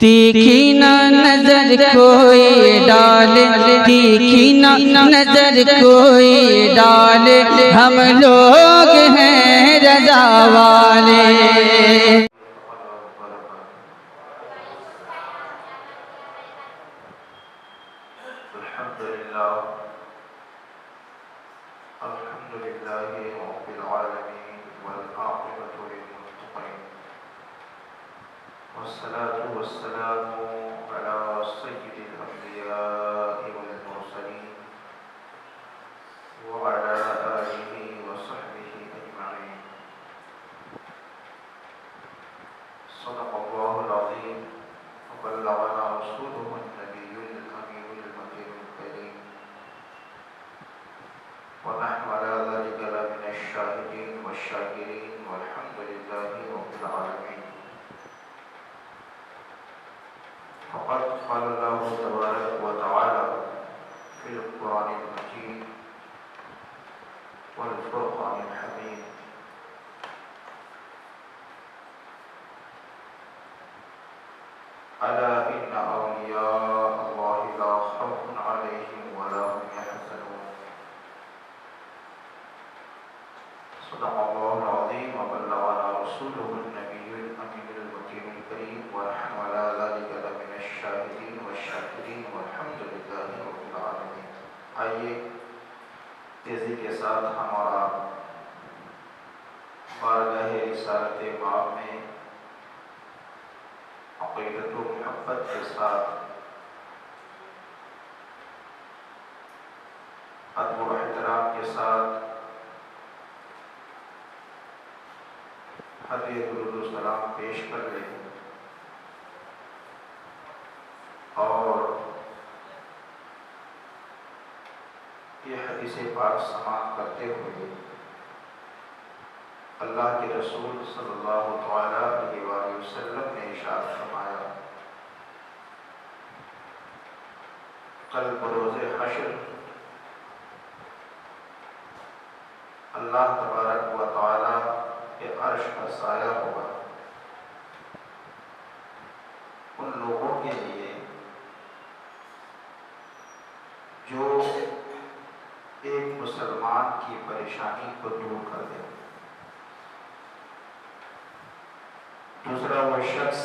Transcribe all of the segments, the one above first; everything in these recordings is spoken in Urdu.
تیکھی نہ نظر کوئی ڈالے، تیکھی نہ نظر کوئی ڈالے، ہم لوگ ہیں رضا والے۔ الحمدللہ رب العالمین والعاقبۃ للمتقین والصلاة والسلام علی سید الانبیاء والمرسلین وعلی آلہ وصحبہ اجمعین۔ صدق اللہ العظیم وبلغنا رسولہ النبی الامین المکین الکریم ونحن على ذلك لمن الشاهدين والشاكرين والحمد لله رب العالمين۔ فقد قال الله تبارك وتعالى في القرآن المجيد والفرقان الحميد: ألا إن أولياء الله لا خوف عليهم ولا هم يحزنون۔ صدق الله العظيم وبلغنا رسوله النبي الأمين المكين الكريم ونحن على ذلك لمن الشاهدين والشاكرين والحمد لله رب العالمين۔ آئیے تیزی کے ساتھ ہمارا بارگاہ رسالت باب میں عقیدت و محبت کے ساتھ ادب و احترام کے ساتھ ہدیہ درود و سلام پیش کر لیں اور یہ حدیث پاک سماعت کرتے ہوئے اللہ کے رسول صلی اللہ تعالیٰ علیہ وآلہ وسلم نے ارشاد فرمایا: کل بروز حشر اللہ تبارک و تعالیٰ کے عرش کا سایہ ہوگا ان لوگوں کے لیے جو ایک مسلمان کی پریشانی کو دور کر دے۔ دوسرا وہ شخص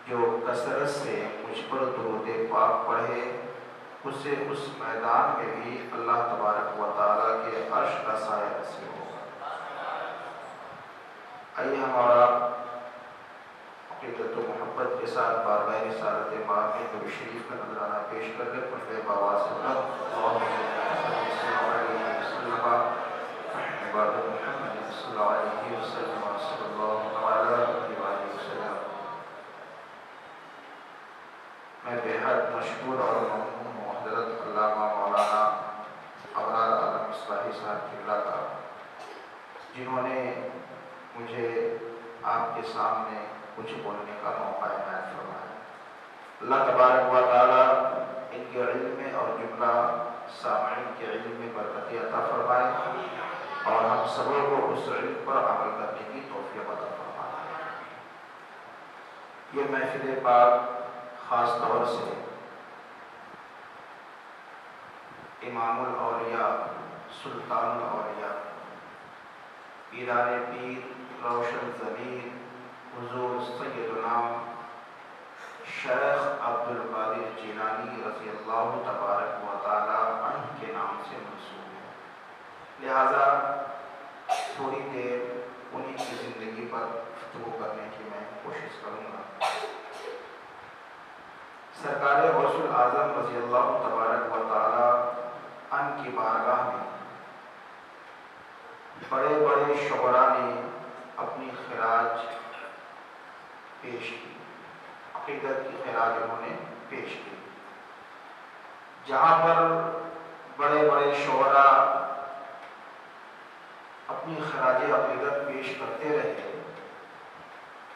جو کثرت سے مجھ پر درود پاک پڑھے، اسے اس میدان میں بھی اللہ تبارک و تعالیٰ کے عرش کا سایہ نصیب ہوگا۔ آئیے ہمارا عقیدت و محبت کے ساتھ بارگاہ رسالت باب میں نبی شریف کا نذرانہ پیش کر کے پڑھتے بآواز سے اللہم صلی اللہ علیہ وسلم عباد محمد صلی اللہ علیہ وسلم صلی اللہ علیہ وسلم۔ میں بے حد مشکور اور ممنون ہوں حضرت علامہ مولانا ابرار عالم اصلاحی صاحب قبلہ کا، جنہوں نے مجھے آپ کے سامنے کچھ بولنے کا موقع عنایت فرمایا۔ اللہ تبارک و تعالیٰ ان کے علم میں اور جملہ سامعین کے علم میں برکت عطا فرمائے اور ہم سبوں کو اس علم پر عمل کرنے کی توفیق عطا فرمائے۔ یہ محفل پاک خاص طور سے امام الاولیاء، سلطان الاولیاء، پیران پیر، روشن ضمیر حضور سیدنا شیخ عبدالقادر جیلانی رضی اللہ تبارک و تعالی عنہ کے نام سے منسوب ہے، لہذا تھوڑی دیر انہی کی زندگی پر گفتگو کرنے کی میں کوشش کروں گا۔ سرکار غوث الاعظم رضی اللہ تبارک و تعالی عنہ کی بارگاہ میں بڑے بڑے شعراء نے اپنی خراج پیش کی، عقیدت کی خراج انہوں نے پیش کی۔ جہاں پر بڑے بڑے شعراء اپنی خراج عقیدت پیش کرتے رہے،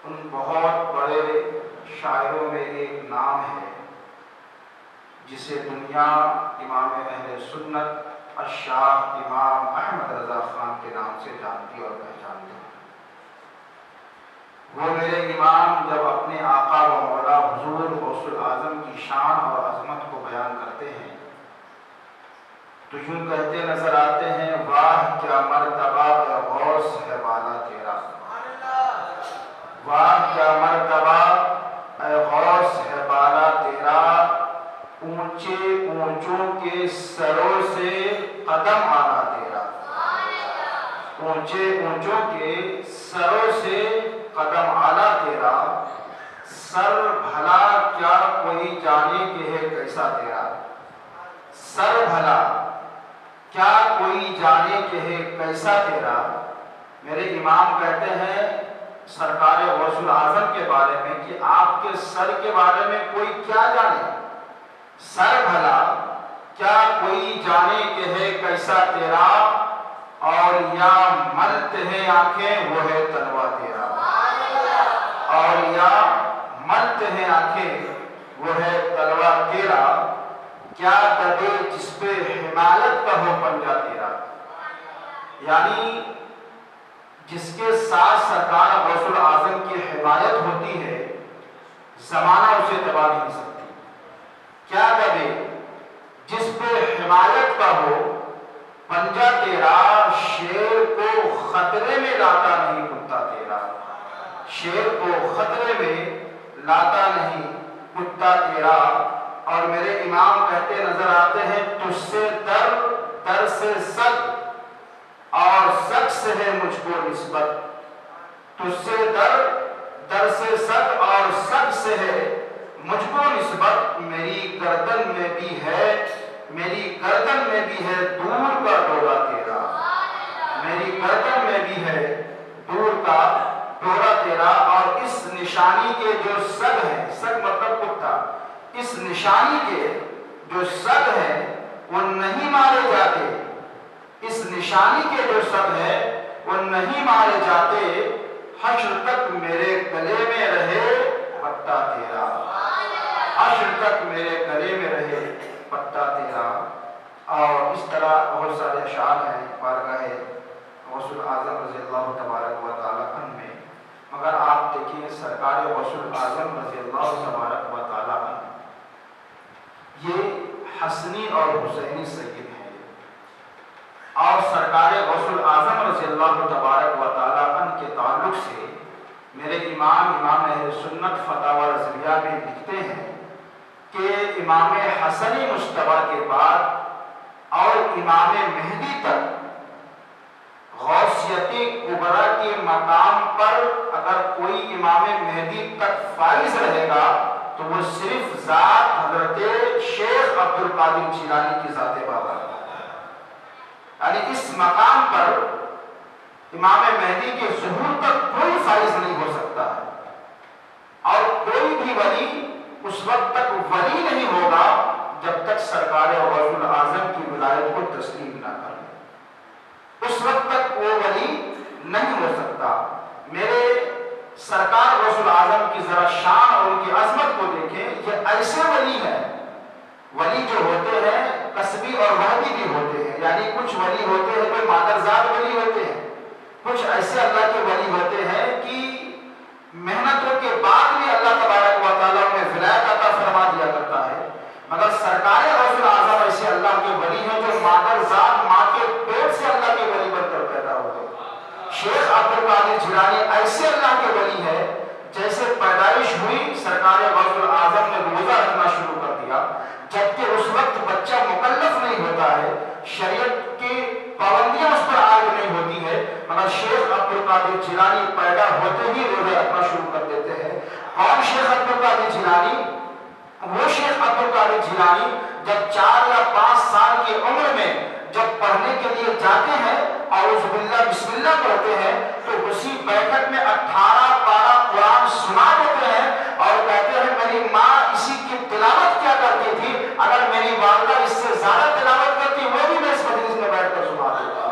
ان بہت بڑے شاعروں میں ایک نام ہے جسے دنیا امام اہل سنت الشاہ امام احمد رضا خان کے نام سے جانتی اور پہچانتی ہے۔ وہ میرے امام جب اپنے آقا و مولا حضور غوث الاعظم کی شان اور عظمت کو بیان کرتے ہیں تو یوں کہتے نظر آتے ہیں، واہ کیا مرتبہ اے غوث ہے بالا تیرا، واہ کیا مرتبہ اے غوث ہے بالا تیرا، اونچے اونچوں کے سروں سے قدم آنا تیرا، اونچے اونچوں کے سروں سے قدم آنا تیرا، سر بھلا کیا کوئی جانے کہ ہے کیسا تیرا، سر بھلا کیا کوئی جانے کہ ہے کیسا تیرا۔ میرے امام کہتے ہیں سرکار غوث الاعظم کے بارے میں کہ آپ کے سر کے بارے میں کوئی کیا جانے، سر بھلا کیا کوئی جانے کہ ہے کیسا تیرا، اور یا ملت ہے آنکھیں وہ ہے تلوا تیرا، اور یا ملت ہے آنکھیں وہ ہے تلوا تیرا، کیا دبے جس پہ حمایت کا ہو پنجہ تیرا، یعنی جس کے ساتھ سرکار غوث الاعظم کی حمایت ہوتی ہے زمانہ اسے دبا نہیں سکتی، کیا دبے جس پہ حمایت کا ہو پنجہ تیرا، شیر کو خطرے میں لاتا نہیں کتا تیرا، شیر کو خطرے میں لاتا نہیں کتا تیرا۔ اور میرے امام کہتے نظر آتے ہیں، تجھ سے در در سے سگ اور سگ سے ہے مجھ کو نسبت، تجھ سے در در سے سگ اور سگ سے ہے مجھ کو نسبت، میری گردن میں بھی ہے، میری گردن میں بھی ہے دور کا ڈورا تیرا، میری گردن میں بھی ہے دور کا ڈورا تیرا۔ اور اس نشانی کے جو سگ ہیں، سگ مطلب کتا، اس نشانی کے جو سگ ہیں وہ نہیں مارے جاتے، اس نشانی کے جو سگ ہیں وہ نہیں مارے جاتے، حشر تک میرے گلے میں رہے پتا تیرا، حشر تک میرے گلے میں رہے پتا تیرا۔ اور اس طرح بہت سارے اشعار ہیں بارگاہ غوث الاعظم رضی اللہ تبارک و تعالیٰ عنہ میں، مگر آپ دیکھیں سرکار غوث الاعظم رضی اللہ تبارک و تعالیٰ عنہ یہ حسنی اور حسینی سید ہیں، اور سرکار غوث الاعظم رضی اللہ تبارک و تعالیٰ عنہ کے تعلق سے میرے امام اہل سنت فتاوی رضویہ میں لکھتے ہیں کہ امام حسنی مجتبی کے بعد اور امام مہدی تک غوثیت کبریٰ کے مقام پر اگر کوئی امام مہدی تک فائز رہے گا تو وہ صرف ذات حضرت شیخ عبد القادر جیلانی کی ذات بابر، یعنی اس مقام پر امام مہدی کے ظہور تک کوئی فائز نہیں ہو سکتا ہے، اور کوئی بھی ولی اس وقت تک ولی نہیں ہوگا جب تک سرکار غوث الاعظم کی ولایت کو تسلیم نہ کر لے، اس وقت تک وہ ولی نہیں ہو سکتا۔ میرے سرکار غوث الاعظم کی ذرا شان اور ان کی عظمت کو دیکھیں، یہ ایسے ولی ہیں، ولی جو ہوتے ہیں قصبی اور وحدی بھی ہوتے ہیں، یعنی کچھ ولی ہوتے ہیں کوئی مادرزاد ولی ہوتے ہیں، کچھ ایسے اللہ کے ولی ہوتے ہیں کہ محنتوں کے بعد بھی اللہ تبارک و تعالیٰ انہیں ولایت عطا فرما دیا کرتا ہے، مگر سرکار غوث الاعظم ایسے اللہ کے ولی ہیں جو مادرزاد ماں کے پیٹ سے اللہ کے ولی بن کر پیدا ہوئے۔ شیخ عبد القادر جیلانی ایسے اللہ کے ولی ہے جیسے پیدائش ہوئی سرکار غوث الاعظم نے روزہ رکھنا شروع کر دیا، جبکہ اس وقت بچہ مکلف نہیں ہوتا ہے، شریعت کی پابندیاں اس پر عائد نہیں ہوتی ہے، مگر شیخ عبد القادر جیلانی پیدا ہوتے ہی روزہ رکھنا شروع کر دیتے ہیں۔ کون شیخ عبد القادر جیلانی؟ وہ شیخ عبد القادر جیلانی جب 4 یا 5 سال کی عمر میں جب پڑھنے کے لیے جاتے ہیں اعوذ باللہ بسم اللہ پڑھتے ہیں تو اسی بیٹھک میں 18 پارہ قرآن سنا دیتے ہیں اور کہتے ہیں میری ماں اسی کی تلاوت کیا کرتی تھی، اگر میری والدہ اس سے زیادہ تلاوت کرتی وہ بھی میں اس مجلس میں بیٹھ کر سنا دیتا۔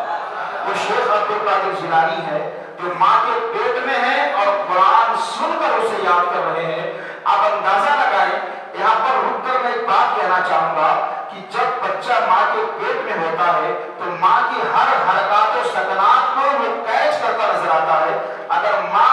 وہ شیخ عبد القادر جیلانی ہے جو ماں کے پیٹ میں ہے اور قرآن سن کر اسے یاد کر رہے ہیں۔ آپ اندازہ لگائیں، یہاں پر رک کر میں ایک بات کہنا چاہوں گا کہ جب بچہ ماں کے پیٹ میں ہوتا ہے تو ماں کی ہر حرکات و سکنات کو وہ کیچ کرتا نظر آتا ہے۔ اگر ماں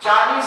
40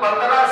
15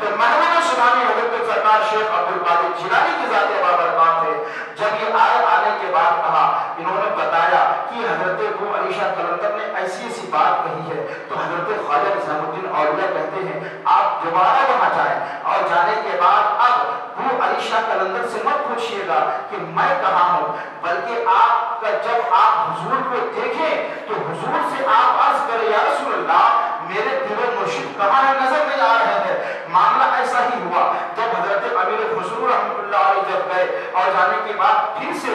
تو محمود سبحانی حضرت سرکار شیخ عبدالقادر جیلانی کی ذات بابرکات ہے. جب یہ آنے کے بعد کہا، انہوں نے بتایا کہ حضرت ابو علی شاہ قلندر نے ایسی ایسی بات کہی ہے، تو حضرت خواجہ نظام الدین اولیاء کہتے ہیں آپ دوبارہ وہاں جائیں، اور جانے کے بعد اب ابو علی شاہ قلندر سے مت پوچھیے گا کہ میں کہاں ہوں، بلکہ آپ کا جب آپ حضور کو دیکھیں تو حضور سے آپ عرض کریں یا رسول اللہ میرے دل و مرشد کہاں ہے، نظر نہیں آ رہے ہیں. معاملہ ایسا ہی ہوا جب حضرت امیر خسرو رحمۃ اللہ علیہ جب گئے اور جانے کے بعد پھر سے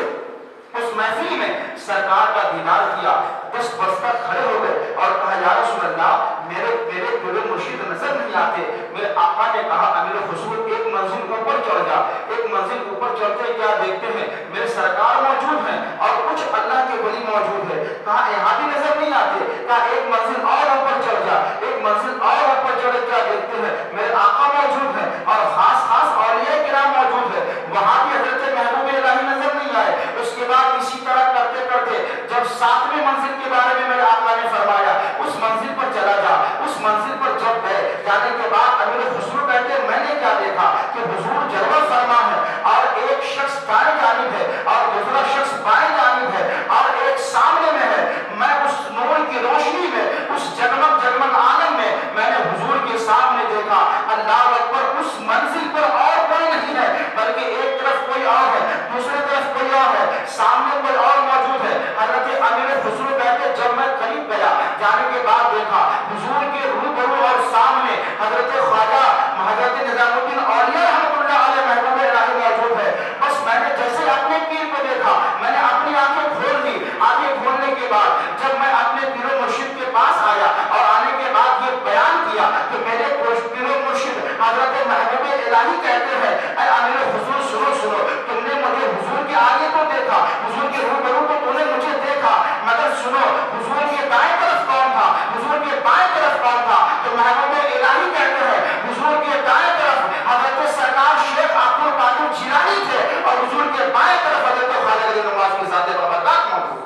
اس محفل میں سرکار کا دیدار کیا، دست بستہ کھڑے ہو گئے اور کہا یا رسول اللہ میرے دل و مرشد نظر نہیں آتے. میرے آقا نے کہا امیر خسرو ایک منزل اوپر چڑھ جا. ایک منزل اوپر چڑھتے کیا دیکھتے ہیں میرے سرکار موجود ہیں اور کچھ اللہ کے ولی موجود ہے. کہا یہاں بھی نظر نہیں آتے. کہا ایک منزل اور اوپر چڑھ جا. ایک منزل اور اوپر چڑھے کیا دیکھتے ہیں میرے آقا موجود ہیں اور خاص اولیاء کرام موجود ہے. وہاں بھی حضرت محبوب الہی نظر نہیں آئے. اس کے بعد اسی طرح کرتے کرتے جب 7ویں منزل کے بارے میں میرے آقا نے فرمایا اس منزل پر چلا جا. اس منزل پر جب گئے جانے کے بعد امیر خسرو کہتے میں نے کیا دیکھا کہ حضور جلوہ فرما ہے اور ایک شخص دائیں جانب ہے اور دوسرا شخص بائیں جانب ہے اور ایک سامنے میں ہے. میں اس نور کی روشنی میں اس جگمگ عالم میں نے حضور کے سامنے دیکھا. اللہ اکبر. اس منزل پر اور کوئی نہیں ہے بلکہ ایک طرف کوئی اور ہے، دوسری طرف کوئی اور ہے، سامنے کوئی اور موجود ہے. حضرت امیر خسرو کہتے جب میں قریب گیا جانے کے بعد دیکھا حضور کے روبرو اور سامنے حضرت خواجہ حضرت نظام الدین اولیاء رحمۃ اللہ علیہ محبوب الہی موجود ہے. بس میں نے جیسے اپنے پیر کو دیکھا میں نے اپنی آنکھیں کھول دی. آنکھیں کھولنے کے بعد جب میں اپنے پیر و مرشد کے پاس آیا اور آنے کے بعد یہ بیان کیا کہ میرے پیر و مرشد حضرت محبوب الہی کہتے ہیں اے امیر حضور سنو تم نے مجھے حضور کے آگے تو دیکھا، حضور کے روبرو کو تم نے مجھے دیکھا، مگر سنو حضور کے دائیں طرف کون تھا، حضور کے بائیں طرف کون تھا؟ تو محبوب الہی کہتے ہیں حضور کے دائیں طرف حضرت سرکار شیخ عبدالقادر جیلانی تھے اور حضور کے بائیں طرف حضرت خواجہ علی نواز کی ذات بابرکات موجود.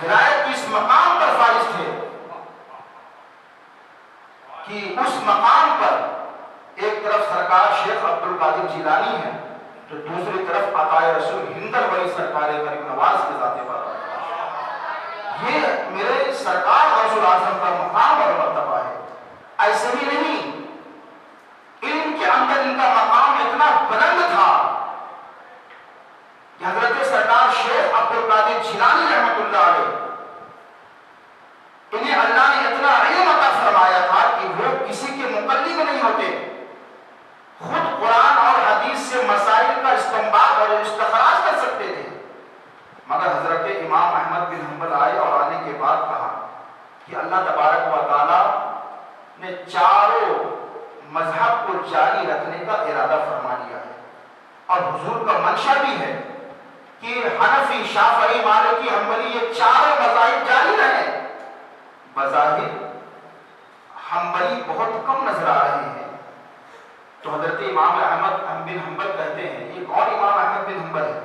ولایت کی اس مقام پر فائز تھے کہ اس مقام پر ایک طرف سرکار شیخ عبدالقادر جیلانی ہے تو دوسری طرف عطائے رسول ہندل ولی سرکار غریب نواز کی ذات بابرکات. یہ میرے سرکار غوث الاعظم کا مقام اور مرتبہ ہے. ایسے ہی نہیں، علم کے اندر ان کا مقام اتنا بلند تھا کہ حضرت سرکار شیخ عبدالقادر جیلانی رحمۃ اللہ علیہ انہیں اللہ نے اتنا علم عطا فرمایا تھا کہ وہ کسی کے مقلد نہیں ہوتے، خود قرآن اور حدیث سے مسائل کا استنباط اور استخراج کر سکتے تھے. مگر حضرت امام احمد بن حنبل آئے اور آنے کے بعد کہا کہ اللہ تبارک و تعالی نے چاروں مذہب کو جاری رکھنے کا ارادہ فرما لیا ہے اور حضور کا منشا بھی ہے کہ حنفی، شافعی، مالکی، حنبلی یہ چاروں مذاہب جاری رہیں. بظاہر حنبلی بہت کم نظر آ رہے ہیں تو حضرت امام احمد بن حنبل کہتے ہیں یہ کون امام احمد بن حنبل ہے؟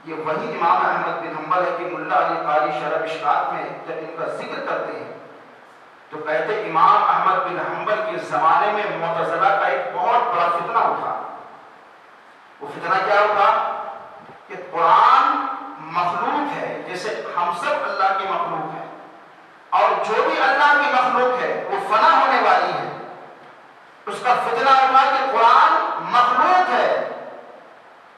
یہ وہی امام احمد بن حنبل ہے کہ ملا علی قاری شرح اشکات میں جب ان کا ذکر کرتے ہیں تو کہتے امام احمد بن حنبل کے زمانے میں معتزلہ کا ایک بہت بڑا فتنہ اٹھا. وہ فتنہ کیا اٹھا کہ قرآن مخلوق ہے، جیسے ہم سب اللہ کی مخلوق ہیں اور جو بھی اللہ کی مخلوق ہے وہ فنا ہونے والی ہے. اس کا فتنہ اٹھا کہ قرآن مخلوق ہے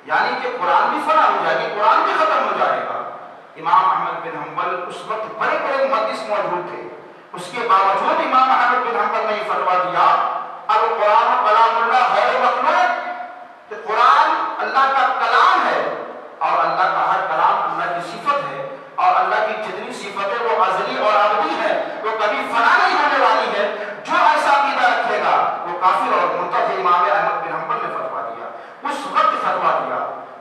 یعنی کہ قرآن بھی فنا ہو جائے گی، قرآن بھی ختم ہو جائے گا. امام احمد بن حنبل اس وقت بڑے بڑے محدث موجود تھے، اس کے باوجود امام احمد بن حنبل نے یہ فتویٰ دیا القرآن کلام اللہ غیر مخلوق، کہ قرآن اللہ کا کلام ہے اور اللہ کا ہر کلام اللہ کی صفت ہے اور اللہ کی جتنی صفتیں وہ ازلی اور ابدی ہے، وہ کبھی فنا نہیں ہونے والی ہے. جو ایسا عقیدہ رکھے گا وہ کافر اور مرتد ہے. امام احمد بن حنبل نے فتویٰ دیا، اس وقت فتویٰ دیا.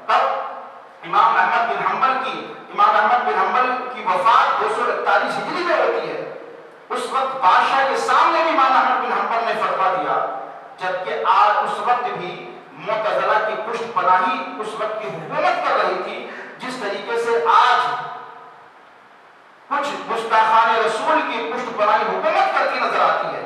تب امام احمد بن حنبل کی وفات 241 ہجری میں ہوتی ہے. اس وقت بادشاہ کے سامنے بھی امام احمد بن حنبل نے فتویٰ دیا، جبکہ آج اس وقت بھی معتزلہ کی پشت پناہی اس وقت کی حکومت کر رہی تھی. جس طریقے سے آج کچھ گستاخان رسول کی پشت پناہی حکومت کرتی نظر آتی ہے.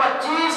25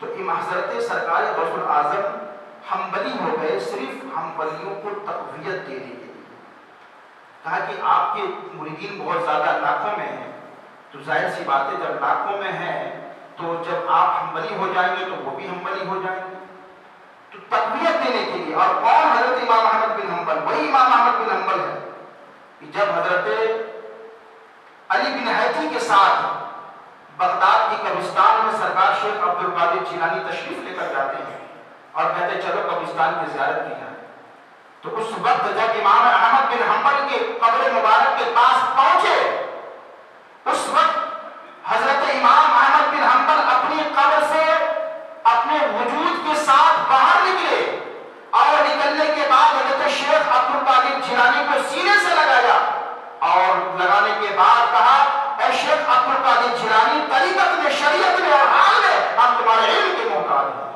تو حضرت سرکار غوث الاعظم حنبلی ہو گئے صرف حنبلیوں کو تقویت دینے کے لیے. کہا کہ آپ کے مریدین بہت زیادہ لاکھوں میں ہیں، تو ظاہر سی بات ہے جب لاکھوں میں ہیں تو جب آپ حنبلی ہو جائیں گے تو وہ بھی حنبلی ہو جائیں گے. تو تقویت دینے کے لیے. اور کون؟ حضرت امام احمد بن حنبل. وہی امام احمد بن حنبل ہے کہ جب حضرت علی بن حیدی کے ساتھ بغداد کی قبرستان میں سرکار شیخ عبد القادر جیلانی تشریف لے کر جاتے ہیں اور کہتے ہیں چلو قبرستان کی زیارت کی جائے، تو اس وقت جب امام احمد بن حنبل کے قبر مبارک کے پاس پہنچے، اس وقت حضرت امام احمد بن حنبل اپنی قبر سے اپنے وجود کے ساتھ باہر نکلے اور نکلنے کے بعد حضرت شیخ عبد القادر جیلانی کو سینے سے لگایا اور لگانے کے بعد کہا اے شیخ عبد القادر جیلانی، طریقت میں، شریعت میں اور حال میں ہم تمہارے علم کے محتاج ہیں.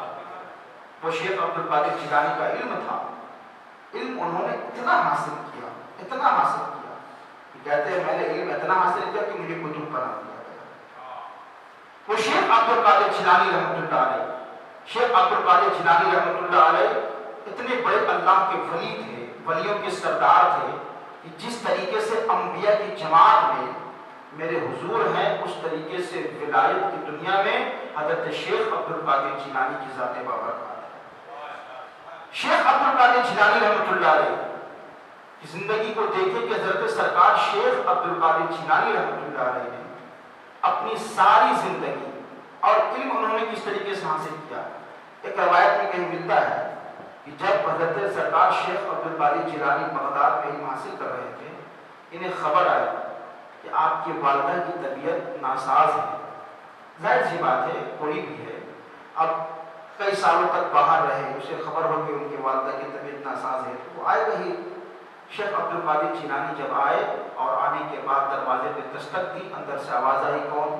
وہ شیخ عبد القادر جیلانی کا علم تھا. علم انہوں نے اتنا حاصل کیا کہ کہتے ہیں میں نے علم اتنا حاصل کیا کہ مجھے کتب بنا دیا گیا. وہ شیخ عبد القادر جیلانی رحمۃ اللہ علیہ، شیخ عبد القادر جیلانی رحمۃ اللہ علیہ اتنے بڑے اللہ کے ولی تھے، ولیوں کے سردار تھے کہ جس طریقے سے انبیاء کی جماعت میں میرے حضور ہیں، اس طریقے سے ولایت کی دنیا میں حضرت شیخ عبد القادر جیلانی کی ذات بابرکات ہے. شیخ عبد القادر جیلانی رحمۃ اللہ علیہ کی زندگی کو دیکھیں کہ حضرت سرکار شیخ عبد القادر جیلانی رحمۃ اللہ علیہ نے اپنی ساری زندگی اور علم انہوں نے کس طریقے سے حاصل کیا. ایک روایت میں کہیں ملتا ہے کہ جب حضرت سرکار شیخ عبد القادر جیلانی بغداد میں علم حاصل کر رہے تھے، انہیں خبر آئی کہ آپ کی والدہ کی طبیعت ناساز ہے. ظاہر سی بات ہے، کوئی بھی ہے اب کئی سالوں تک باہر رہے، اسے خبر ہو کہ ان کی والدہ کی طبیعت ناساز ہے، تو وہ آئے وہی. شیخ عبد القادر جیلانی جب آئے اور آنے کے بعد دروازے پہ دستک دی، اندر سے آواز آئی کون؟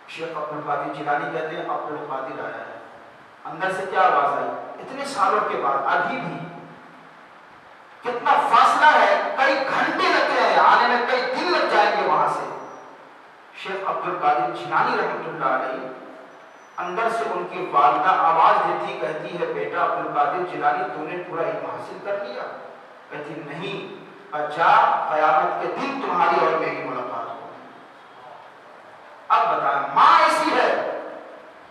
شیخ عبد القادر جیلانی کہتے ہیں عبد القادر آیا ہے. اندر سے کیا آواز آئی؟ اتنے سالوں کے بعد ابھی بھی کتنا فاصلہ ہے، کئی گھنٹے لگتے ہیں آنے میں، کئی دن لگ جائیں گے وہاں سے. شیخ عبد القادر جیلانی رحمۃ اللہ علیہ اندر سے ان کی والدہ آواز دیتی، کہتی ہے بیٹا عبد القادر جیلانی تو نے پورا علم حاصل کر لیا؟ کہتی نہیں، اچھا قیامت کے دن تمہاری اور میری ملاقات ہو. اب بتائیں، ماں ایسی ہے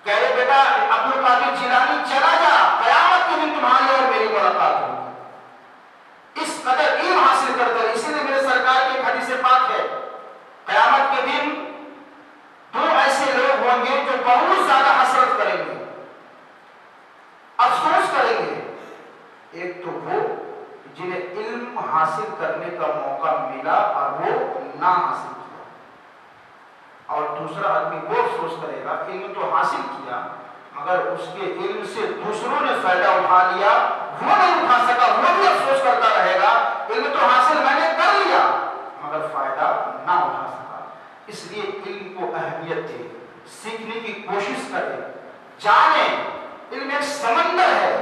کہہ رہے بیٹا عبد القادر جیلانی چلا جا، قیامت کے دن تمہاری اور میری ملاقات ہوگی. اس قدر علم حاصل کرتے ہیں. اسی لیے میرے سرکار کی ایک حدیث پاک ہے، قیامت کے دن دو ایسے لوگ ہوں گے جو بہت زیادہ حسرت کریں گے، افسوس کریں گے. ایک تو وہ جنہیں علم حاصل کرنے کا موقع ملا اور وہ نہ حاصل کیا، اور دوسرا آدمی وہ افسوس کرے گا علم تو حاصل کیا مگر اس کے علم سے دوسروں نے فائدہ اٹھا لیا، وہ نہیں اٹھا سکا، وہ بھی افسوس کرتا رہے گا علم تو حاصل میں نے کر لیا مگر فائدہ نہ اٹھا سکا. اس لیے علم کو اہمیت دے، سیکھنے کی کوشش کرے، جانے. علم ایک سمندر ہے،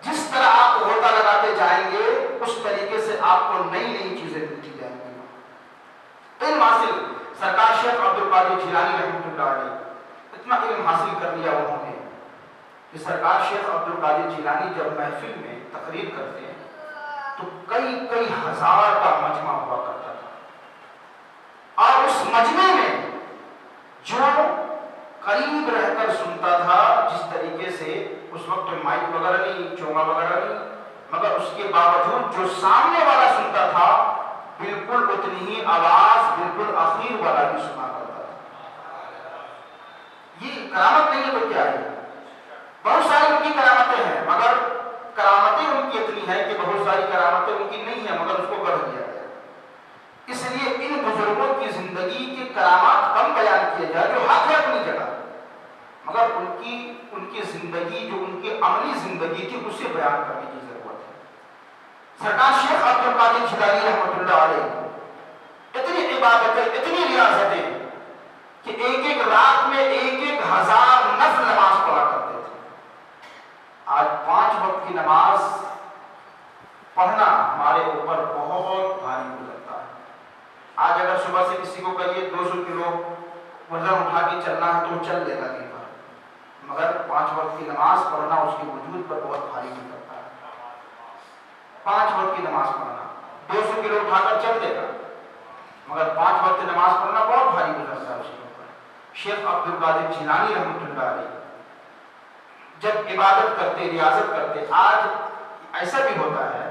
جس طرح آپ غوطہ لگاتے جائیں گے اس طریقے سے آپ کو نئی نئی چیزیں ملتی جائیں گی. علم حاصل، سرکار شیخ عبد القادر جیلانی رحمۃ اللہ علیہ اتنا علم حاصل کر لیا انہوں نے کہ سرکار شیخ عبد القادر جیلانی جب محفل میں تقریر کرتے ہیں تو کئی ہزار کا مجمع ہوا کرتا تھا، اور اس مجمع میں جو قریب رہ کر سنتا تھا، جس طریقے سے اس وقت مائک وغیرہ نہیں، چونگا وغیرہ نہیں، مگر اس کے باوجود جو سامنے والا سنتا تھا بالکل اتنی ہی آواز بالکل اخیر والا بھی سنا کرتا تھا. یہ کرامت نہیں ہے تو کیا ہے؟ بہت ساری ان کی کرامتیں ہیں مگر کرامتیں ان کی اتنی ہیں کہ بہت ساری کرامتیں ان کی نہیں ہیں مگر اس کو گڑھ دیا گیا. اس لیے ان بزرگوں کی زندگی کے کرامات کم بیان کیے جائے جو حق ہے اپنی جگہ، مگر ان کی زندگی جو ان کی عملی زندگی تھی اسے بیان کرنے کی ضرورت ہے. سرکار شیخ عبد القادر جیلانی رحمۃ اللہ علیہ اتنی عبادتیں، اتنی ریاضتیں کہ ایک رات میں 1000 نفل نماز پڑھا کرتے تھے. آج 5 وقت کی نماز پڑھنا ہمارے اوپر بہت بھاری گزرتا ہے. آج اگر صبح سے کسی کو کہیے 200 کلو وزن اٹھا کے چلنا ہے تو وہ چل لے گا دن بھر، مگر 5 وقت کی نماز پڑھنا اس کے وجود پر بہت بھاری گزرتا ہے. 5 وقت کی نماز پڑھنا 200 کلو اٹھا کر چل دے گا، مگر 5 وقت نماز پڑھنا بہت بھاری گزرتا ہے اس کے اوپر. شیخ عبد القادر جیلانی رحمۃ اللہ علیہ جب عبادت کرتے، ریاضت کرتے، آج ایسا بھی ہوتا ہے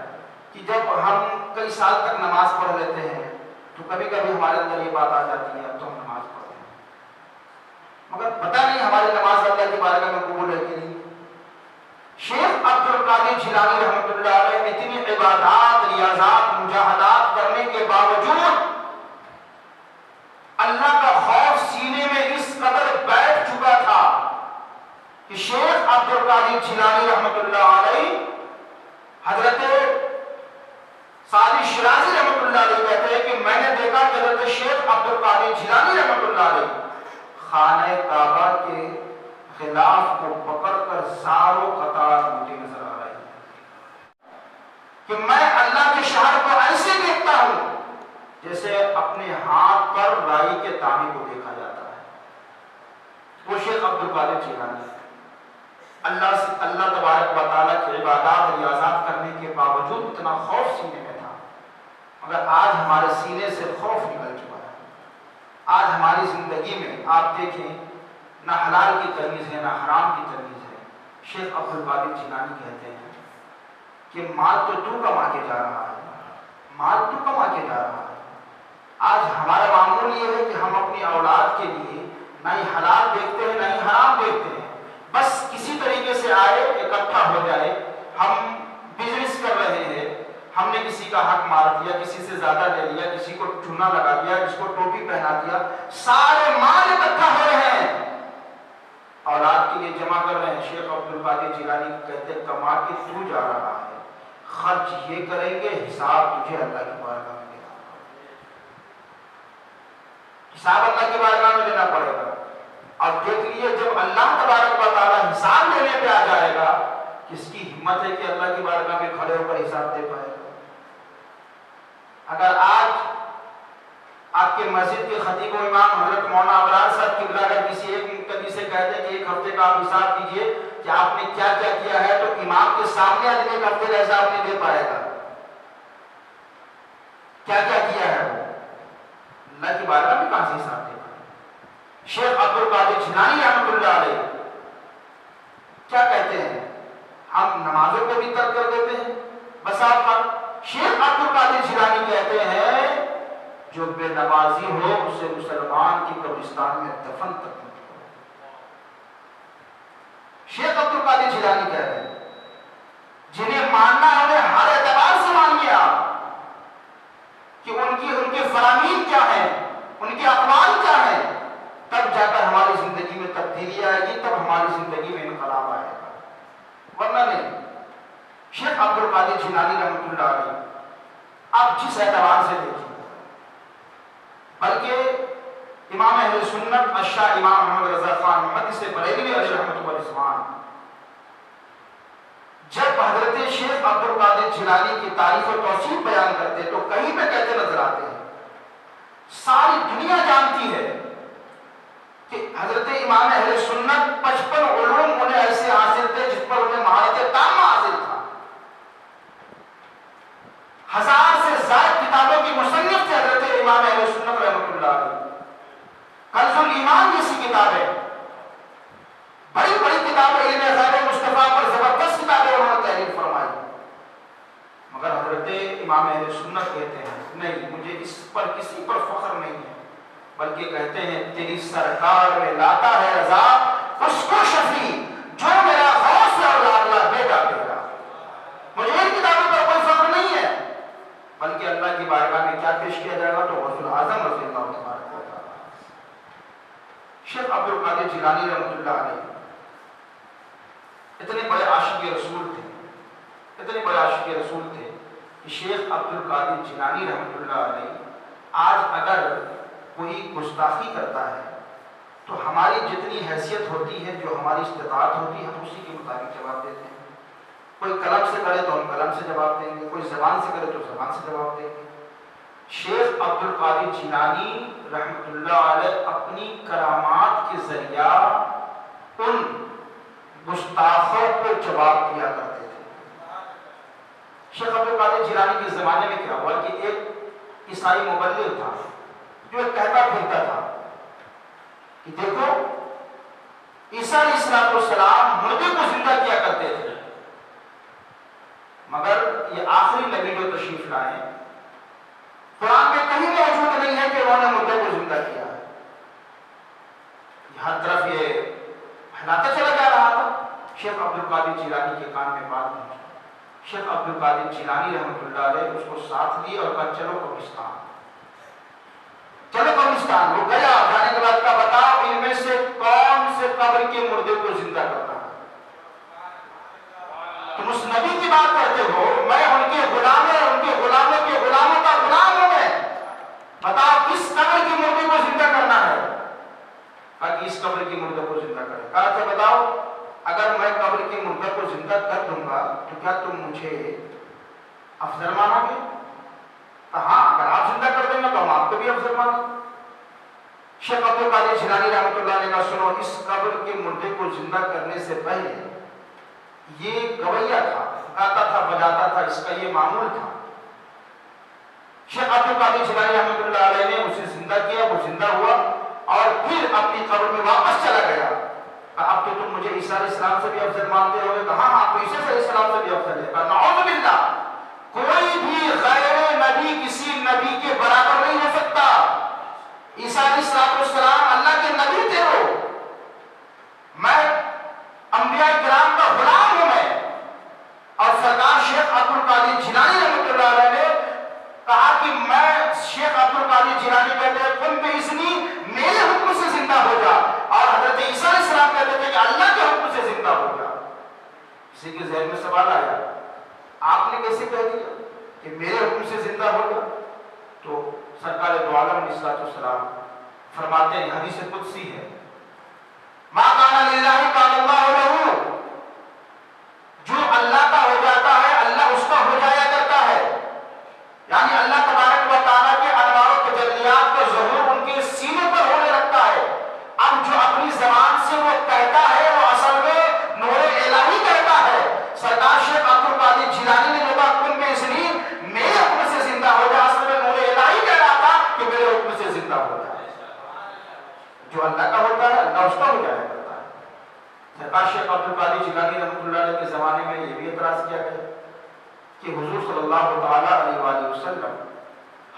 کہ جب ہم کئی سال تک نماز پڑھ لیتے ہیں تو کبھی کبھی ہمارے اندر یہ بات آ جاتی ہے اب تو ہم نماز پڑھتے ہیں، مگر پتہ نہیں ہماری نماز اللہ کی بارگاہ میں قبول ہے کہ نہیں. شیخ عبد القادر جیلانی رحمۃ اللہ علیہ اتنی عبادات، ریاضات، مجاہدات کرنے کے باوجود اللہ کا خوف سینے میں اس قدر بیٹھ چکا تھا کہ شیخ عبد القادر جیلانی رحمۃ اللہ علیہ حضرت سعدی شیرازی رحمۃ اللہ علیہ کہتے ہیں کہ میں نے دیکھا کہ حضرت شیخ عبد القادر جیلانی رحمۃ اللہ علیہ خانہ کعبہ کے غلاف کو پکڑ کر زاروں قطار مجھے نظر آ رہی ہے کہ میں اللہ کے شہر کو ایسے دیکھتا ہوں جیسے اپنے ہاتھ پر رائی کے دانے کو دیکھا جاتا ہے. وہ شیخ عبد القادر جیلانی اللہ تبارک و تعالیٰ کی عبادات ریاضات کرنے کے باوجود اتنا خوف سینے میں تھا، مگر آج ہمارے سینے سے خوف نکل چکا ہے. آج ہماری زندگی میں آپ دیکھیں نہ حلال کی تمیز ہے نہ حرام کی تمیز ہے. شیخ عبد القادر جیلانی کہتے ہیں کہ مال تو کما کے جا رہا ہے، مال تو کما کے جا رہا ہے. آج ہمارا معمول یہ ہے کہ ہم اپنی اولاد کے لیے نہ ہی حلال دیکھتے ہیں نہ ہی حرام دیکھتے ہیں، بس کسی طریقے سے آئے اکٹھا ہو جائے. ہم بزنس کر رہے ہیں، ہم نے کسی کا حق مار دیا، کسی سے زیادہ لے لیا، کسی کو چونا لگا دیا، کسی کو ٹوپی پہنا دیا، سارے مال اکٹھا ہو رہے ہیں، اولاد کے لیے جمع کر رہے ہیں. شیخ عبد القادر جیلانی کہتے ہیں کما کے تو جا رہا ہے، خرچ یہ کریں گے حساب تجھے اللہ کی بارگاہ میں دینا پڑے گا، حساب اللہ کی بارگاہ میں دینا پڑے گا. اور دیکھ لیے جب اللہ تبارک و تعالیٰ حساب لینے پہ آ جائے گا کس کی ہمت ہے کہ اللہ کی بارگاہ میں کھڑے ہو کر حساب دے پائے گا. اگر آج آپ کے مسجد کے خطیب و امام حضرت مولانا ابرار صاحب قبلہ اگر کسی ایک مقتدی سے کہتے ہیں کہ 1 ہفتے کا آپ حساب دیجئے کہ آپ نے کیا کیا کیا ہے، تو امام کے سامنے آج 1 ہفتے کا حساب نہیں دے پائے گا. کیا کیا کیا ہے وہ اللہ کی بارگاہ میں کہاں سے حساب دے پائے. شیخ عبد القادر جیلانی رحمۃ اللہ علیہ کیا کہتے ہیں، ہم نمازوں کو بھی ترک کر دیتے ہیں بس آپ. شیخ عبد القادر جیلانی کہتے ہیں جو بے نمازی ہو اسے مسلمان کی قبرستان میں دفن تک مت کرو. شیخ عبد القادر جیلانی کہتے ہیں جنہیں ماننا ہے انہیں ہر اعتبار سے مانیے آپ کہ ان کے فرامین کیا ہیں، ان کے اقوال کیا ہیں، تب جا کر ہماری زندگی میں تبدیلی آئے گی، تب ہماری زندگی میں انقلاب آئے گا، ورنہ نہیں. شیخ عبد القادر جیلانی رحمۃ اللہ علیہ آپ جس اعتبار سے دیکھیں، بلکہ امام اہل سنت الشاہ امام محمد رضا خان محدث بریلوی علیہ رحمۃ اللہ رضوان جب حضرت شیخ عبد القادر جیلانی کی تعریف و توصیف بیان کرتے تو کہیں پہ کہتے نظر آتے ہیں، ساری دنیا جانتی ہے کہ حضرت امام اہل سنت 55 علوم انہیں ایسے حاصل تھے جس پر انہیں مہارت تامہ حاصل تھا. 1000 سے زائد کتابوں کی مصنف تھے حضرت امام اہل سنت رحمۃ اللہ علیہ. کنز الایمان جیسی کتابیں، بڑی بڑی کتابیں، علم غیب مصطفیٰ پر زبردست کتابیں انہوں نے تحریر فرمائی، مگر حضرت امام اہل سنت کہتے ہیں نہیں، مجھے اس پر کسی پر فخر نہیں ہے، بلکہ کہتے ہیں تیری سرکار میں لاتا ہے رضا اس کو شفیع جو میرا غوث اور لاڈلا بیٹا تیرا. مجھے ان کتابوں پر کوئی فخر نہیں ہے، بلکہ اللہ کی بارگاہ میں کیا پیش کیا جائے گا تو غوث الاعظم رضی اللہ تبارک و تعالیٰ. شیخ عبد القادر جیلانی رحمۃ اللہ علیہ اتنے بڑے عاشق رسول تھے، اتنے بڑے عاشق رسول تھے کہ شیخ عبد القادر جیلانی رحمۃ اللہ علیہ آج اگر کوئی گستاخی کرتا ہے تو ہماری جتنی حیثیت ہوتی ہے، جو ہماری استطاعت ہوتی ہے، ہم اسی کے مطابق جواب دیتے ہیں. کوئی قلم سے کرے تو ہم قلم سے جواب دیں گے، کوئی زبان سے کرے تو زبان سے جواب دیں گے. شیخ عبد القادر جیلانی رحمۃ اللہ علیہ اپنی کرامات کے ذریعہ ان گستاخوں کو جواب دیا کرتے تھے۔ شیخ عبد القادر جیلانی کے زمانے میں کیا ہوا کہ ایک عیسائی مبلغ تھا جو کہتا پھرتا تھا کہ دیکھو عیسیٰ علیہ السلام مردے کو زندہ کیا کرتے تھے، مگر یہ آخری نبی جو تشریف لائے قرآن میں کہیں موجود نہیں ہے کہ انہوں نے مردے کو زندہ کیا ہے۔ ہر طرف یہ پھیلاتا چلا جا رہا تھا۔ شیخ عبد القادر جیلانی کے کان میں بات پہنچی۔ شیخ عبد القادر جیلانی رحمۃ اللہ علیہ اس کو ساتھ لیے اور کہا چلو قبرستان، چلو قبرستان۔ وہ گیا، جانے کے بعد کا بتاؤ ان میں سے کون سے قبر کے مردے کو زندہ کرتا ہے؟ تم اس نبی کی بات کرتے ہو، میں ان کے غلام اور ان کے غلاموں کے غلاموں کا غلام ہوں میں، بتاؤ کس قبر کے مردے کو زندہ کرنا ہے؟ کہا کہ اس قبر کی مردے کو زندہ کرے۔ کہا کہ بتاؤ اگر میں قبر کی مردے کو زندہ کر دوں گا تو کیا تم مجھے افضل مانو گے؟ ہاں، اگر آپ زندہ کر دیں گے تو ہم آپ کو بھی افضل مانیں گے۔ شیخ عبد القادر جیلانی رحمۃ اللہ علیہ کا سنو، اس قبر کے مردے کو زندہ کرنے سے پہلے یہ گویا تھا، گاتا تھا، بجاتا تھا، اس کا یہ معمول تھا۔ شیخ عبد القادر جیلانی رحمۃ اللہ علیہ نے اسے زندہ کیا، وہ زندہ ہوا اور پھر اپنی قبر میں واپس چلا گیا۔ اب تو تم مجھے عیسیٰ علیہ السلام سے بھی افضل مانتے ہو گے؟ کہا ہاں، تو عیسیٰ علیہ السلام سے بھی افضل ہے۔ کہا نعوذ باللہ، کوئی بھی غیر نبی کسی نبی کے برابر نہیں ہو سکتا۔ عیسیٰ علیہ السلام اللہ کے نبی تھے، وہ میں انبیاء کرام کا غلام ہوں میں۔ اور سرکار شیخ عبد القادر جیلانی رحمۃ اللہ علیہ نے کہا کہ میں شیخ عبد القادر جیلانی کہتے ہیں کن پہ اسنی، میرے حکم سے زندہ ہو جا، اور حضرت عیسیٰ علیہ السلام کہتے تھے کہ اللہ کے حکم سے زندہ ہو جا۔ کسی کے ذہن میں سوال آیا آپ نے کیسے کہہ دیا کہ میرے حکم سے زندہ ہو جا؟ تو سرکار دو عالم علیہ السلام فرماتے ہیں، حدیث قدسی ہے، ما کان للہ کان اللہ لہ، جو اللہ کا ہو جاتا ہے اللہ اس کا ہو جایا کرتا ہے۔ یعنی اللہ تبارک و تعالیٰ کے انوار و تجلیات کا ظہور ان کے سینے پر ہونے لگتا ہے۔ اب جو اپنی زبان سے وہ کہتا ہے وہ اصل میں نور الہی کہتا ہے۔ سرکار شیخ عبد القادر جیلانی نے جو کہا کن بے اسنی، میرے حکم سے زندہ ہو جا، اصل میں نور الہی کہہ رہا تھا کہ میرے حکم سے زندہ ہو جا۔ جو اللہ کا ہوتا ہے اللہ اس کا ہو جایا کرتا ہے۔ سرکار شیخ عبد القادر جیلانی رحمۃ اللہ علیہ کے زمانے میں یہ بھی اعتراض کیا گیا کہ حضور صلی اللہ تعالیٰ علیہ وآلہ وسلم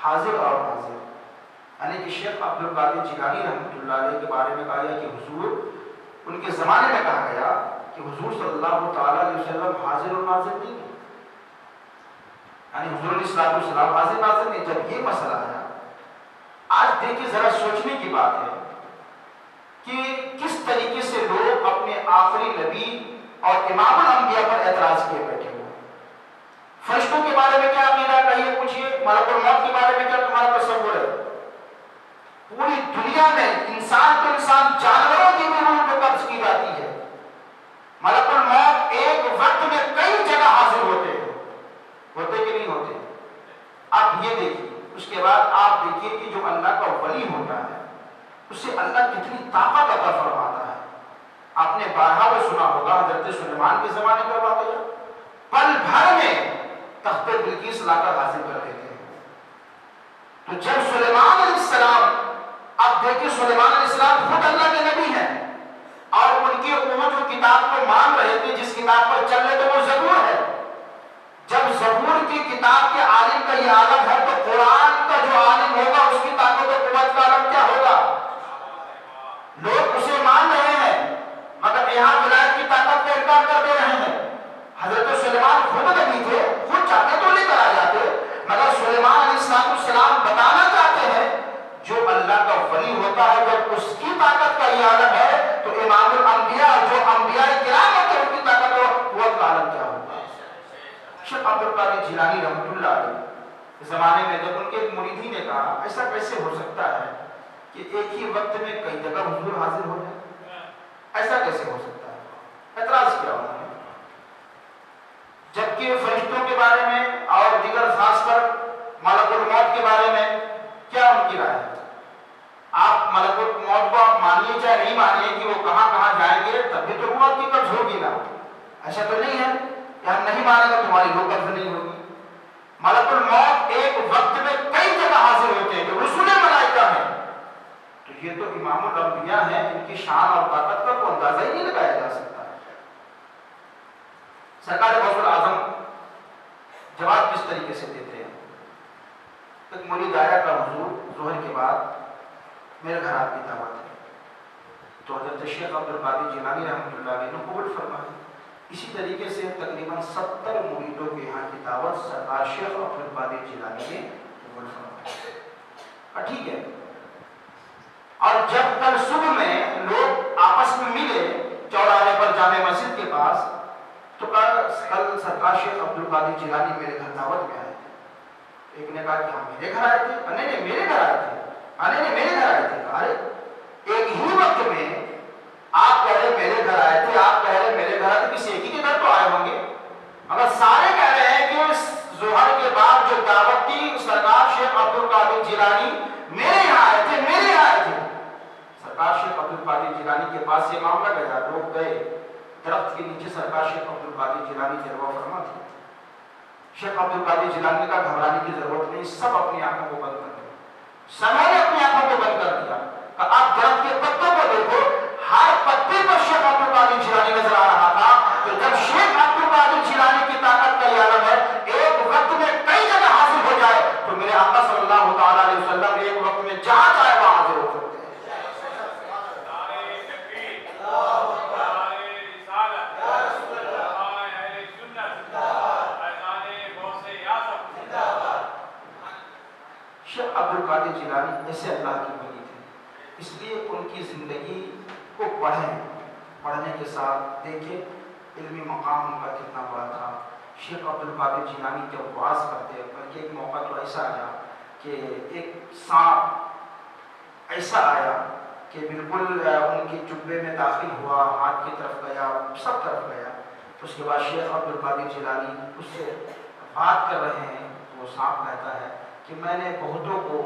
حاضر اور ناظر، یعنی کہ شیخ عبد القادر جیلانی رحمۃ اللہ علیہ کے بارے میں کہا گیا کہ حضور، ان کے زمانے میں کہا گیا کہ حضور صلی اللہ تعالیٰ علیہ وسلم حاضر اور ناظر نہیں ہے، یعنی حضور علیہ السلام حاضر ناظر نہیں۔ جب یہ مسئلہ آیا، آج دیکھیے ذرا سوچنے کی بات ہے کہ کس طریقے سے لوگ اپنے آخری نبی اور امام الانبیاء پر اعتراض کیے بیٹھے ہوئے۔ فرشتوں کے بارے میں کیا عقیدہ ہے یہ پوچھیے، ملک الموت کے بارے میں کیا تمہارا تصور ہے؟ پوری دنیا میں انسان تو انسان، جانوروں کی بھی روح کو قبض کی جاتی ہے۔ ملک الموت ایک وقت میں کئی جگہ حاضر ہوتے ہیں، ہوتے کہ نہیں ہوتے؟ اب یہ دیکھیے، اس کے بعد آپ دیکھیے کہ جو اللہ کا ولی ہوتا ہے اسے اللہ کتنی طاقت عطا فرماتا ہے۔ آپ نے بارہا میں سنا ہوگا حضرت سلیمان کے زمانے کا واقعہ، پل بھر میں تخت بلقیس لا کر حاضر کر دیتے ہیں۔ تو جب سلیمان علیہ السلام، اب دیکھیں سلیمان علیہ السلام خود اللہ کے نبی ہیں اور ان کے وہ جو کتاب کو مان رہے تھے، جس کتاب پر چل رہے تھے وہ زبور ہے۔ جب زبور کی کتاب کے عالم کا یہ عالم ہے تو قرآن کا جو عالم ہوگا اس کی طاقت و قوت کا عالم کیا ہوگا؟ لوگ اسے مان رہے ہیں مگر یہاں ولایت کی طاقت کا انکار کر دے رہے ہیں۔ حضرت سلیمان خود نبی تھے، خود چاہتے تو لے کر آ جاتے، مگر سلیمان علیہ السلام بتانا چاہتے ہیں جو اللہ کا ولی ہوتا ہے جب اس کی طاقت کا یہ عالم ہے تو امام الانبیاء جو انبیاء کرام ہوتے ہیں ان کی طاقت و قوت کا عالم کیا ہوگا؟ شیخ عبد القادر جیلانی رحمۃ اللہ علیہ زمانے میں جب ان کے مریدین نے کہا ایسا کیسے ہو سکتا ہے کہ ایک ہی وقت میں کئی جگہ حضور حاضر ہو جائے، ایسا کیسے ہو سکتا ہے؟ اعتراض کیا انہوں نے، جبکہ فرشتوں کے بارے میں اور دیگر خاص کر ملک الموت کے بارے میں کیا ان کی رائے ہے؟ آپ آپ ملکوت موت کو آپ مانیے چاہے نہیں مانیے کہ وہ کہاں کہاں جائیں گے، تب بھی تو روح آپ کی قبض ہوگی نا. ایسا تو نہیں ہے کہ ہم نہیں مانیں گے تمہاری روح قبض نہیں ہوگی. ملک الموت ایک وقت میں کئی جگہ حاضر ہوتے ہیں جو رسول ملائکہ ہیں. تو یہ تو امام الانبیاء ہیں، ان کی شان اور طاقت کا تو اندازہ ہی نہیں لگایا جا سکتا. سرکار غوث الاعظم جواب کس طریقے سے دیتے ہیں. ایک مرید آیا کا حضور ظہر کے بعد میرے گھر آپ کی دعوت ہے، تو حضرت شیخ عبد القادر جیلانی رحمۃ اللہ علیہ نے قبول فرمائی. اسی طریقے سے تقریباً 70 مریدوں کے یہاں کی دعوت سرکار شیخ عبد القادر جیلانی نے قبول فرمائی. ٹھیک ہے. اور جب کل صبح میں لوگ آپس میں ملے چوراہے پر جامع مسجد کے پاس، تو کل سرکار شیخ عبد القادر جیلانی میرے گھر دعوت میں آئے تھے. ایک نے کہا کہ ہم میرے گھر آئے تھے. نہیں میرے گھر آئے تھے. نہیں میرے گھر آئے تھے. ارے ایک ہی وقت میں آپ کہہ رہے میرے گھر آئے تھے، آپ کہہ رہے میرے گھر آئے تھے، کسی ایک ہی کے گھر تو آئے ہوں گے. مگر سارے کہہ رہے ہیں کہ ظہر کے بعد جو دعوت تھی سرکار شیخ عبد القادر جیلانی میرے یہاں آئے تھے، میرے یہاں آئے تھے. سرکار شیخ عبد القادر جیلانی کے پاس یہ معاملہ گیا. لوگ گئے درخت کے نیچے، سرکار شیخ عبد القادر جیلانی جلوہ فرما تھے. شیخ عبد القادر جیلانی کا گھبرانے کی ضرورت نہیں، سب اپنی آنکھوں کو بند کر دیا. سمے نے اپنی آنکھوں کو بند کر دیا. آپ درخت کے پتوں کو دیکھو، ہر پتے پر شیخ عبد القادر جیلانی نظر آ رہا تھا. تو جب شیخ عبد القادر جیلانی کی طاقت کا یہ عالم ہے، ایک وقت میں کئی جگہ حاصل ہو جائے، تو میرے آقا صلی اللہ تعالیٰ علیہ وسلم ایک وقت میں جہاں چاہے وہاں حاضر ہو سکتے ہیں. شیخ عبد القادر جیلانی ایسے اللہ کی ولی تھے، اس لیے ان کی زندگی کو پڑھنے کے ساتھ دیکھیں علمی مقام ان کا کتنا بڑا تھا. شیخ عبد القادر جیلانی جب واعظ کرتے، بلکہ ایک موقع تو ایسا آیا کہ ایک سانپ ایسا آیا کہ بالکل ان کی جبے میں داخل ہوا، ہاتھ کی طرف گیا، سب طرف گیا. اس کے بعد شیخ عبد القادر جیلانی اس سے بات کر رہے ہیں. وہ سانپ کہتا ہے کہ میں نے بہتوں کو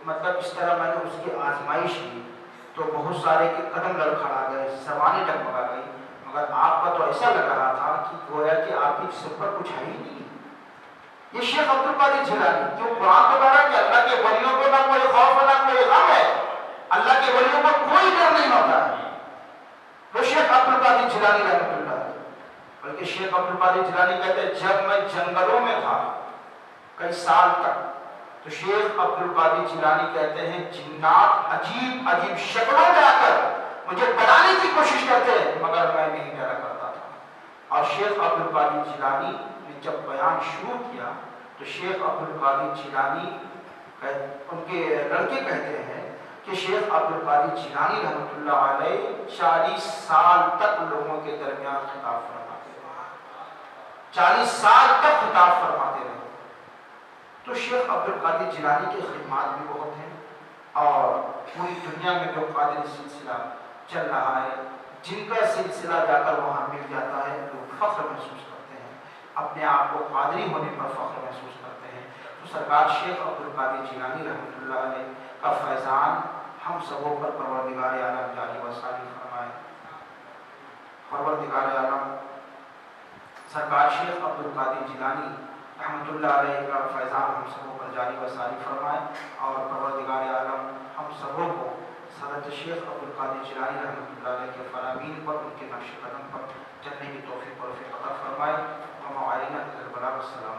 مطلب اس طرح میں نے اس کی آزمائش کی تو بہت سارے کے قدم لڑکھڑا گئے، زبانیں ڈگمگا گئی، مگر آپ کا تو ایسا لگ رہا تھا کہ گویا کہ آپ کی سر پر کچھ ہے ہی نہیں. یہ شیخ عبد القادر جیلانی جو قرآن کو کہہ رہا ہے کہ اللہ کے ولیوں کو نہ کوئی خوف نہ کوئی غم ہے، اللہ کے ولیوں کو کوئی ڈر نہیں ہوتا ہے. وہ شیخ عبد القادر جیلانی رحمۃ اللہ علیہ. بلکہ شیخ عبد القادر جیلانی کہتے ہیں جب میں جنگلوں میں تھا کئی سال تک، تو شیخ عبد القادر جیلانی کہتے ہیں جنات عجیب عجیب شکلوں میں آ کر مجھے ڈرانے کی کوشش کرتے مگر میں نہیں ڈرا کرتا تھا. اور شیخ عبد القادر جیلانی نے جب بیان شروع کیا تو شیخ عبد القادر جیلانی ان کے لڑکے کہتے ہیں کہ شیخ عبد القادر جیلانی رحمۃ اللہ علیہ 40 سال تک لوگوں کے درمیان خطاب فرماتے رہے، 40 سال تک خطاب فرماتے رہے. تو شیخ عبد القادر جیلانی کے خدمات بھی بہت ہیں، اور پوری دنیا میں جو قادری سلسلہ چل رہا ہے، جن کا سلسلہ جا کر وہاں مل جاتا ہے، لوگ فخر محسوس کرتے ہیں، اپنے آپ کو قادری ہونے پر فخر محسوس کرتے ہیں. تو سرکار شیخ عبد القادر جیلانی رحمۃ اللہ علیہ کا فیضان ہم سبوں پر پروردگار عالم جاری و ساری فرمائے. پروردگار عالم سرکار شیخ عبد القادر جیلانی رحمۃ اللہ علیہ کا فیضان ہم سبوں پر جاری و ساری فرمائے، اور پروردگار عالم ہم سبوں کو حضرت شیخ عبد القادر جیلانی رحمۃ اللہ علیہ کے فرامین پر، ان کے نقش قدم پر چلنے کی توفیق عطا فرمائے. ہم البلاغ. السلام